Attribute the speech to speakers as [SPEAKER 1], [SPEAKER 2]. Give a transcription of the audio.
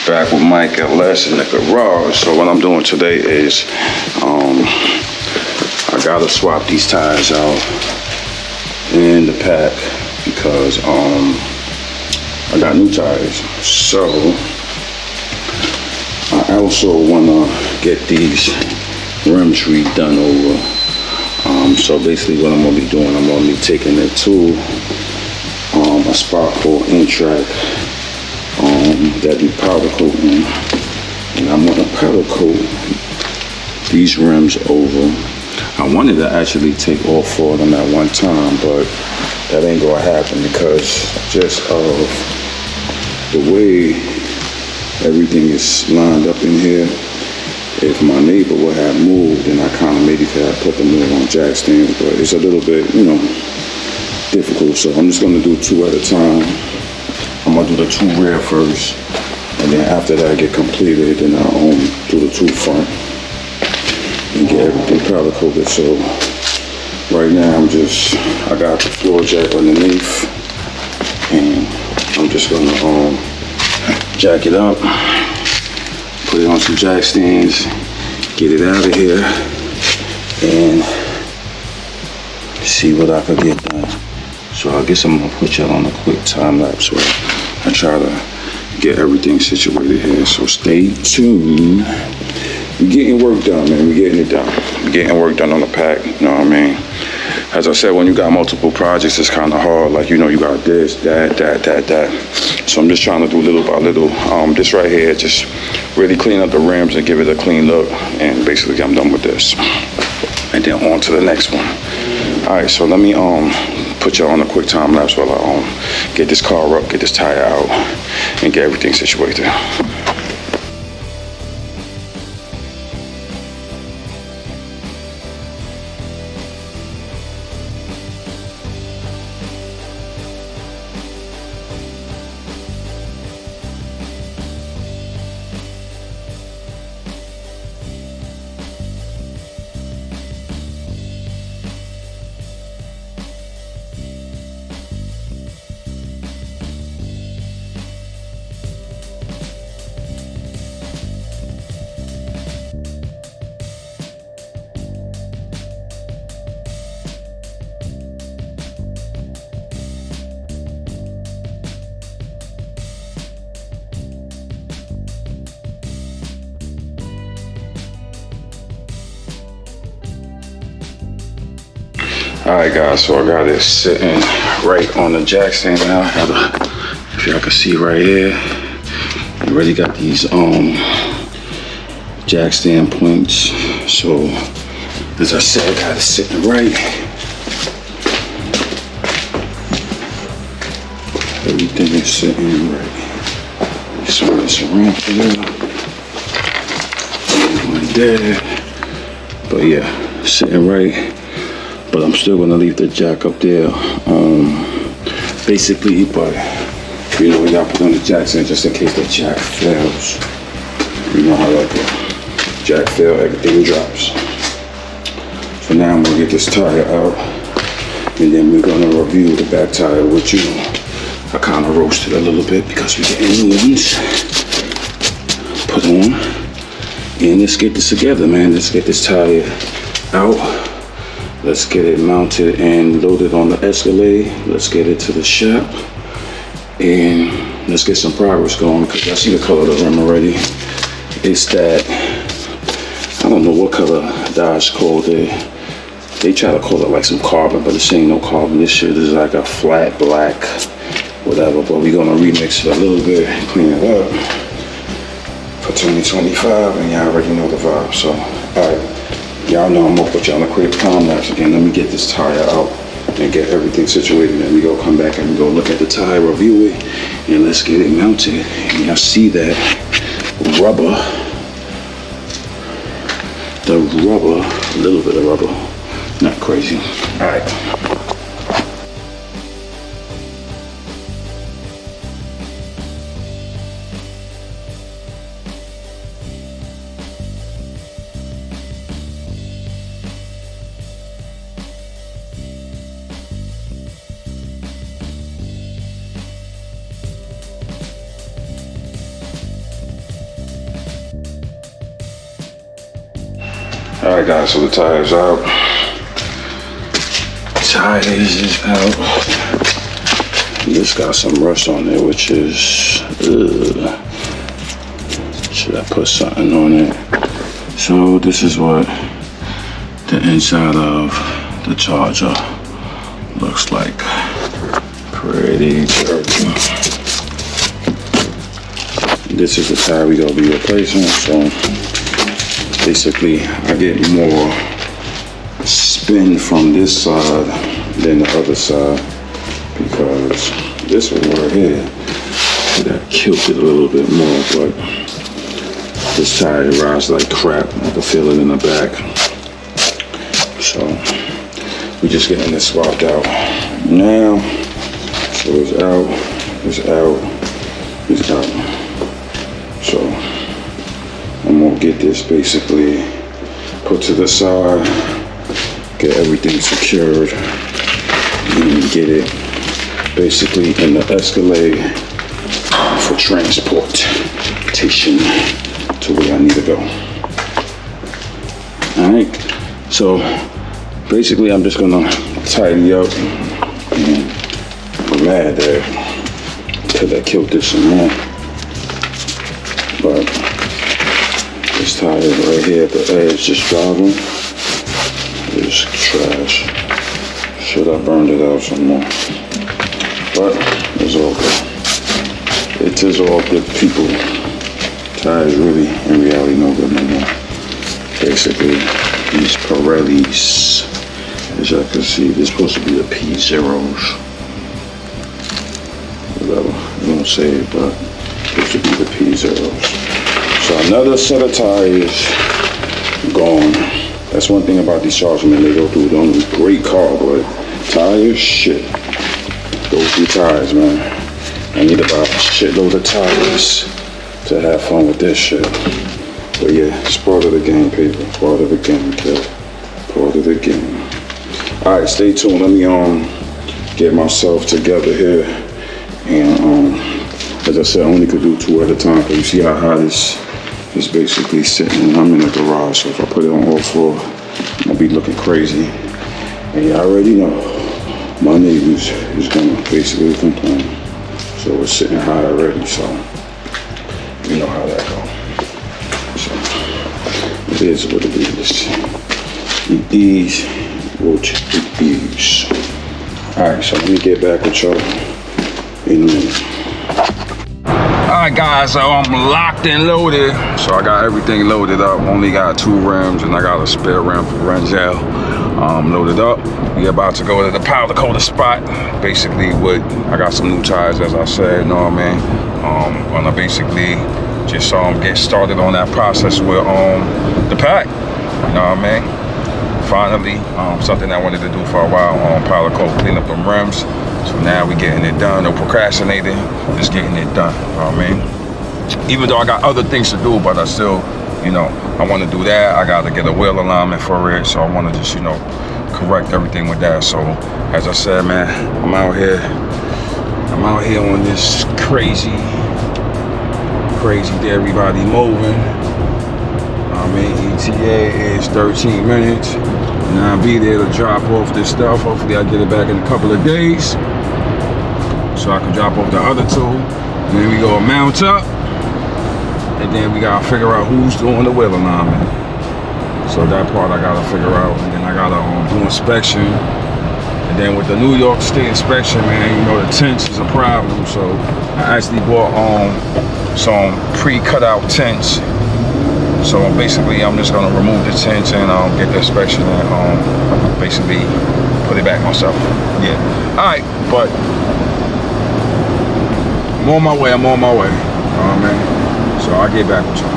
[SPEAKER 1] Back with Myke LS in the garage. So what I'm doing today is I gotta swap these tires out in the pack because I got new tires. So I also wanna get these rims redone over. So basically what I'm gonna be doing, I'm gonna be taking it to a spot called In-Track that do powder coating, and I'm gonna powder coat these rims over. I wanted to actually take all 4 of them at one time, but that ain't gonna happen because just of the way everything is lined up in here. If my neighbor would have moved, then I kind of maybe could have put them more on jack stands, but it's a little bit, difficult. So I'm just gonna do 2 at a time. I'm gonna do the 2 rear first, and then after that get completed, then I'll do the 2 front and get everything powder coated. So right now I got the floor jack underneath, and I'm just gonna jack it up, put it on some jack stands, get it out of here, and see what I could get done. So I guess I'm gonna put y'all on a quick time lapse where I try to get everything situated here. So stay tuned. We're getting work done, man. We're getting it done. We're getting work done on the pack, you know what I mean? As I said, when you got multiple projects, it's kind of hard. Like, you got this, that. So I'm just trying to do little by little. This right here, just really clean up the rims and give it a clean look. And basically, I'm done with this. And then on to the next one. All right, so let me put y'all on a quick time lapse while I get this car up, get this tire out, and get everything situated. Alright guys, so I got it sitting right on the jack stand now. If y'all can see right here, I already got these jack stand points. So as I said, I got it sitting right. Everything is sitting right. Swing this around for you. One there. But yeah, sitting right. But I'm still gonna leave the jack up there, basically, but we gotta put on the jacks in just in case the jack fails. You know how like a jack fail, everything drops. So now I'm gonna get this tire out, and then we're gonna review the back tire, which I kind of roasted a little bit because we're getting new ones put on. And let's get this together, man. Let's get this tire out. Let's get it mounted and loaded on the Escalade. Let's get it to the shop and let's get some progress going because I see the color of the rim already. It's that, I don't know what color Dodge called it. They try to call it like some carbon, but this ain't no carbon. This shit is like a flat black, whatever. But we're gonna remix it a little bit, clean it up for 2025, and y'all already know the vibe. So, all right. Y'all know I'm gonna put y'all on a quick time lapse again. Let me get this tire out and get everything situated. Then we go come back and we go look at the tire, review it, and let's get it mounted. And y'all see that rubber, a little bit of rubber, not crazy. All right. Alright guys, so the tire's out. Tires is out. This got some rust on there, which is, should I put something on it? So this is what the inside of the charger looks like. Pretty dirty. This is the tire we gonna be replacing. So basically, I get more spin from this side than the other side because this one right here got tilted a little bit more, but this tire rides like crap. I can feel it in the back. So we're just getting this swapped out now. So it's out, it's out, it's out. So I'm gonna get this basically put to the side, get everything secured, and get it basically in the Escalade for transportation to where I need to go. Alright, so basically I'm just gonna tidy up, and I'm mad that I killed this some more, but this tire right here at the edge just driving is trash. Should have burned it out some more, but it's all good. It is all good, people. Tires really in reality no good no more. Basically these Pirellis, as y'all can see, they're supposed to be the P0s. Whatever, you don't say it, but it should be the P0s. So another set of tires gone. That's one thing about these chargers, man. They go through them. Great car, but tires, shit. Go through tires, man. I need to buy a shitload of tires to have fun with this shit. But yeah, it's part of the game, people. Part of the game, kid. Part of the game. All right, stay tuned. Let me get myself together here, and as I said, I only could do 2 at a time. Cause you see how high this is basically sitting. I'm in the garage, so if I put it on all 4, I'm gonna be looking crazy. And you already know my neighbors is gonna basically complain. So it's sitting high already, so you know how that goes. So it is what it is. It is what it is. Alright, so let me get back with y'all in a minute. Alright guys, so I'm locked and loaded. So I got everything loaded up. Only got 2 rims and I got a spare rim for Renzel. Loaded up. We about to go to the powder coated spot. Basically I got some new tires, as I said, you know what I mean? Gonna basically just get started on that process with the pack. You know what I mean? Finally, something I wanted to do for a while, powder coat, clean up them rims. So now we getting it done, no procrastinating, just getting it done, you know what I mean? Even though I got other things to do, but I still, you know, I want to do that. I got to get a wheel alignment for it, so I want to just, you know, correct everything with that. So, as I said, man, I'm out here on this crazy day, everybody moving. I mean, ETA is 13 minutes. Now I'll be there to drop off this stuff. Hopefully I get it back in a couple of days, so I can drop off the other 2. And then we go mount up, and then we gotta figure out who's doing the wheel alignment. So that part I gotta figure out, and then I gotta do inspection. And then with the New York State inspection, man, you know the tents is a problem. So I actually bought some pre-cut out tents. So basically, I'm just gonna remove the tents and get the inspection and basically put it back myself. Yeah. All right, but I'm on my way. You know what I mean? So I'll get back with y'all.